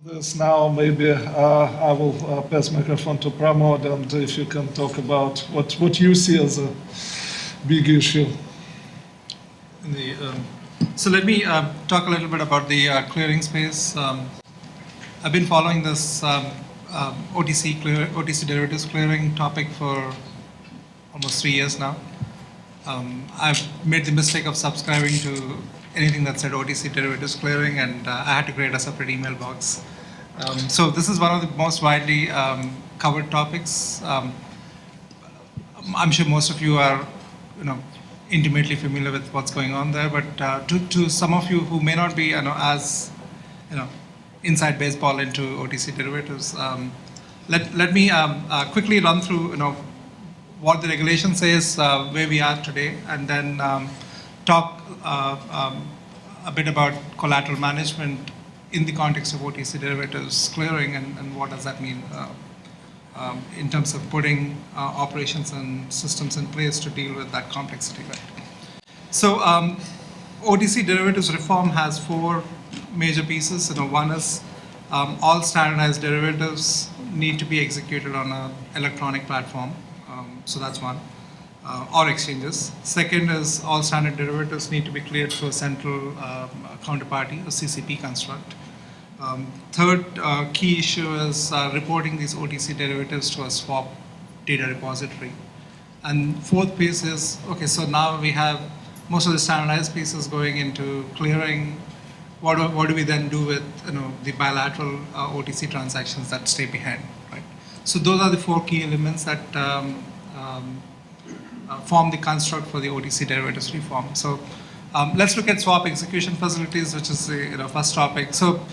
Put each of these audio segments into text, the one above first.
This now, maybe I will pass microphone to Pramod, and if you can talk about what you see as a big issue. So let me talk a little bit about the clearing space. I've been following this OTC derivatives clearing topic for almost 3 years now. I've made the mistake of subscribing to anything that said OTC derivatives clearing, and I had to create a separate email box. So this is one of the most widely covered topics. I'm sure most of you are, intimately familiar with what's going on there. But to some of you who may not be, as inside baseball into OTC derivatives, let me quickly run through, what the regulation says, where we are today, and then talk a bit about collateral management in the context of OTC derivatives clearing, and what does that mean in terms of putting operations and systems in place to deal with that complexity. Right? So OTC derivatives reform has 4 major pieces. One is all standardized derivatives need to be executed on an electronic platform. So that's one, or exchanges. Second is all standard derivatives need to be cleared through a central counterparty, a CCP construct. Third key issue is reporting these OTC derivatives to a swap data repository. And fourth piece is, okay, so now we have most of the standardized pieces going into clearing. What do we then do with the bilateral OTC transactions that stay behind, right? So those are the 4 key elements that form the construct for the OTC derivatives reform. So let's look at swap execution facilities, which is the first topic. So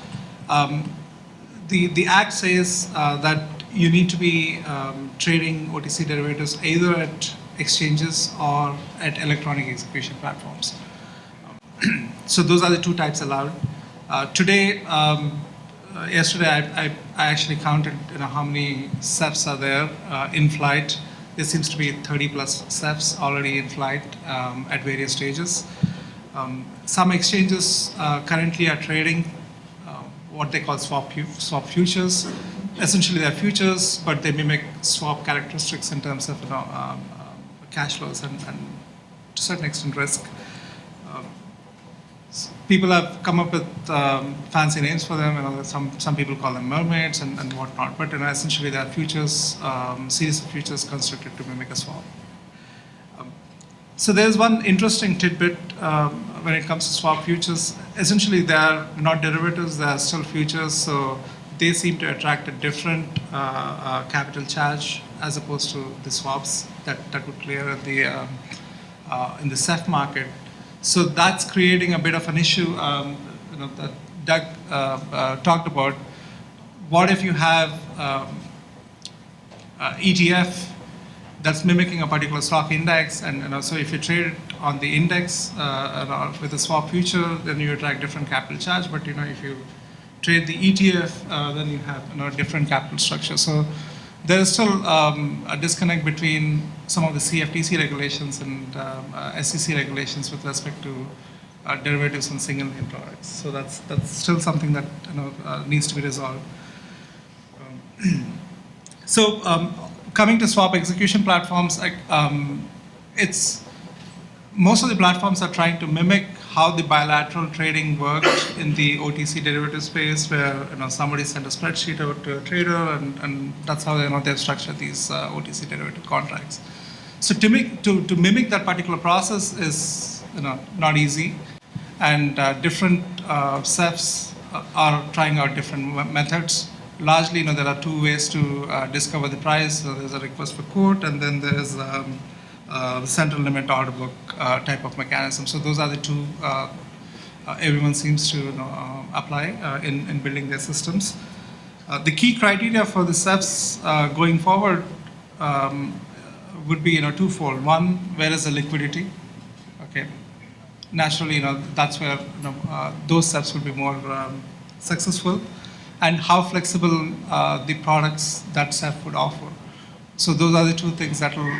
the Act says that you need to be trading OTC derivatives either at exchanges or at electronic execution platforms. So those are the 2 types allowed. Today, yesterday, I actually counted how many CEFs are there in flight. There seems to be 30 plus CEFs already in flight at various stages. Some exchanges currently are trading what they call swap futures. Essentially, they're futures, but they mimic swap characteristics in terms of cash flows and to a certain extent risk. People have come up with fancy names for them. Some people call them mermaids and whatnot. But essentially, they are futures, series of futures constructed to mimic a swap. So there's one interesting tidbit when it comes to swap futures. Essentially, they are not derivatives; they are still futures. So they seem to attract a different capital charge as opposed to the swaps that would clear at the in the CEF market. So that's creating a bit of an issue that Doug talked about. What if you have ETF that's mimicking a particular stock index, and so if you trade it on the index with a swap future, then you attract different capital charge. But if you trade the ETF, then you have a different capital structure. So there is still a disconnect between some of the CFTC regulations and SEC regulations with respect to derivatives and single name products. So that's still something that needs to be resolved. So coming to swap execution platforms, it's most of the platforms are trying to mimic how the bilateral trading worked in the OTC derivative space, where somebody sent a spreadsheet out to a trader, and that's how they've structured these OTC derivative contracts. So to mimic that particular process is not easy, and different CEFs are trying out different methods. Largely, there are 2 ways to discover the price. So there's a request for quote, and then there's the central limit order book type of mechanism. So those are the 2 everyone seems to apply in building their systems. The key criteria for the CEFs going forward would be twofold. One, where is the liquidity? Okay, naturally, that's where those CEFs will be more successful, and how flexible the products that CEF would offer. So those are the 2 things that will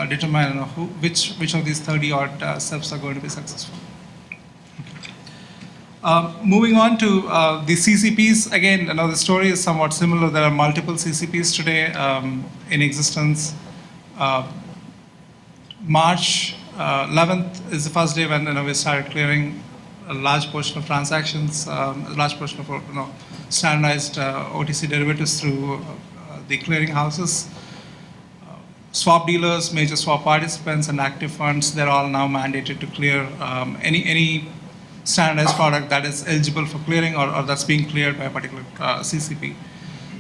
determine which of these 30 odd CEFs are going to be successful. Okay. Moving on to the CCPs, again, the story is somewhat similar. There are multiple CCPs today in existence. March 11th is the first day when we started clearing a large portion of transactions, a large portion of standardized OTC derivatives through the clearing houses. Swap dealers, major swap participants, and active funds, they're all now mandated to clear any standardized product that is eligible for clearing or that's being cleared by a particular CCP.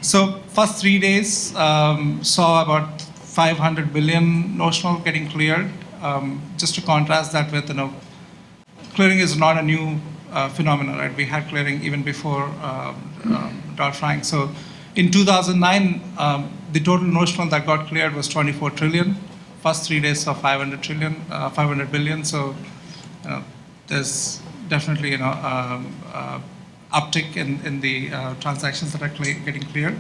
So first 3 days saw about 500 billion notional getting cleared. Just to contrast that with, clearing is not a new phenomenon, right? We had clearing even before Dodd-Frank. So in 2009, the total notional that got cleared was 24 trillion. First 3 days saw 500 billion. So there's definitely uptick in the transactions that are getting cleared.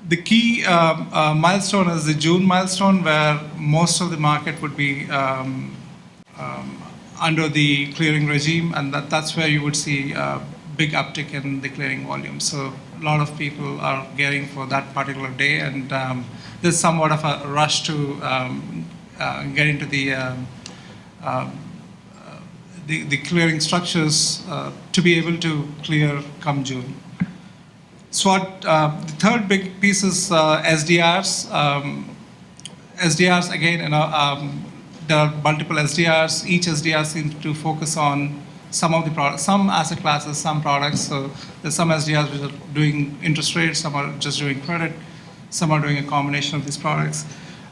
The key milestone is the June milestone, where most of the market would be under the clearing regime, and that's where you would see a big uptick in the clearing volume. So a lot of people are gearing for that particular day, and there's somewhat of a rush to get into the clearing structures to be able to clear come June. So the third big piece is SDRs. SDRs, again, there are multiple SDRs. Each SDR seems to focus on some of the products, some asset classes, some products. So there's some SDRs which are doing interest rates, some are just doing credit, some are doing a combination of these products.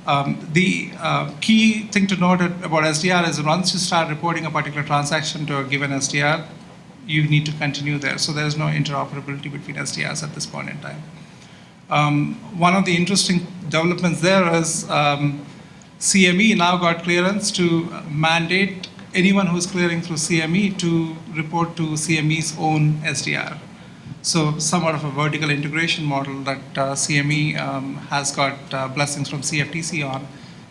The key thing to note about SDR is once you start reporting a particular transaction to a given SDR, you need to continue there. So there's no interoperability between SDRs at this point in time. One of the interesting developments there is CME now got clearance to mandate anyone who's clearing through CME to report to CME's own SDR. So somewhat of a vertical integration model that CME has got blessings from CFTC on.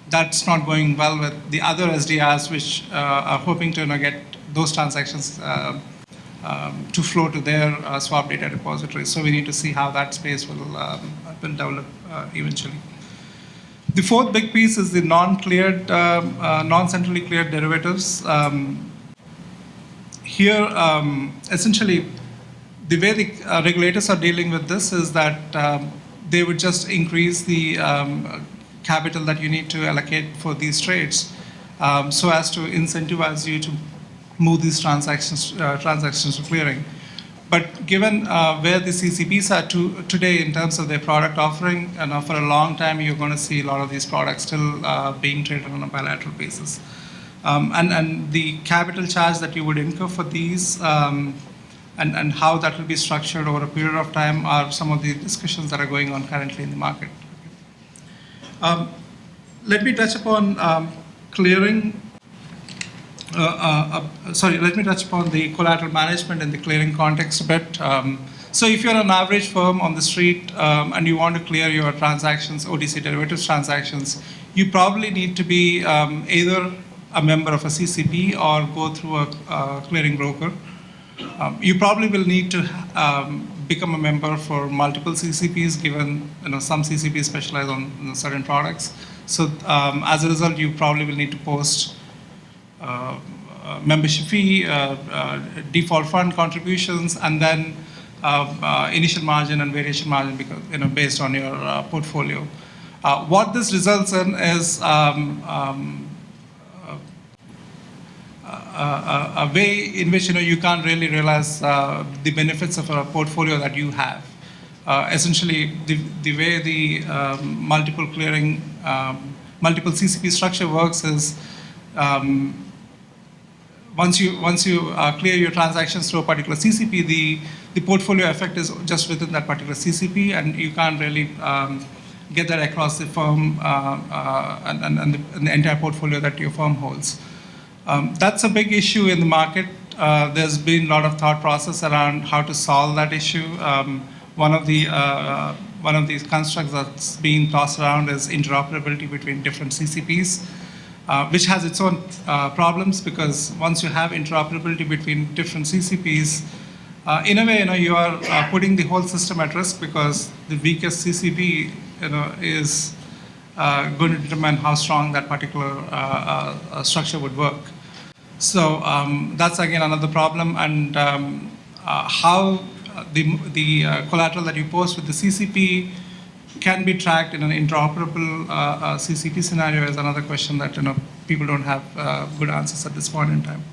That's not going well with the other SDRs, which are hoping to get those transactions to flow to their swap data repository. So we need to see how that space will develop eventually. The fourth big piece is the non-cleared, non-centrally cleared derivatives. Here, essentially, the way the regulators are dealing with this is that they would just increase the capital that you need to allocate for these trades so as to incentivize you to move these transactions to clearing. But given where the CCPs are today in terms of their product offering, and for a long time you're going to see a lot of these products still being traded on a bilateral basis. And the capital charge that you would incur for these and how that will be structured over a period of time are some of the discussions that are going on currently in the market. Let me touch upon clearing. Let me touch upon the collateral management in the clearing context a bit. So if you're an average firm on the street and you want to clear your transactions, OTC derivatives transactions, you probably need to be either a member of a CCP or go through a clearing broker. You probably will need to become a member for multiple CCPs, given some CCPs specialize on certain products. So as a result, you probably will need to post membership fee, default fund contributions, and then initial margin and variation margin because, based on your portfolio. What this results in is a way in which you can't really realize the benefits of a portfolio that you have. Essentially, the way the multiple clearing, multiple CCP structure works is once you clear your transactions through a particular CCP, the portfolio effect is just within that particular CCP, and you can't really get that across the firm and the entire portfolio that your firm holds. That's a big issue in the market. There's been a lot of thought process around how to solve that issue. One of these constructs that's being tossed around is interoperability between different CCPs. which has its own problems, because once you have interoperability between different CCPs, in a way, you are putting the whole system at risk, because the weakest CCP, is going to determine how strong that particular structure would work. So that's again another problem, and how the collateral that you post with the CCP can be tracked in an interoperable CCP scenario is another question that people don't have good answers at this point in time.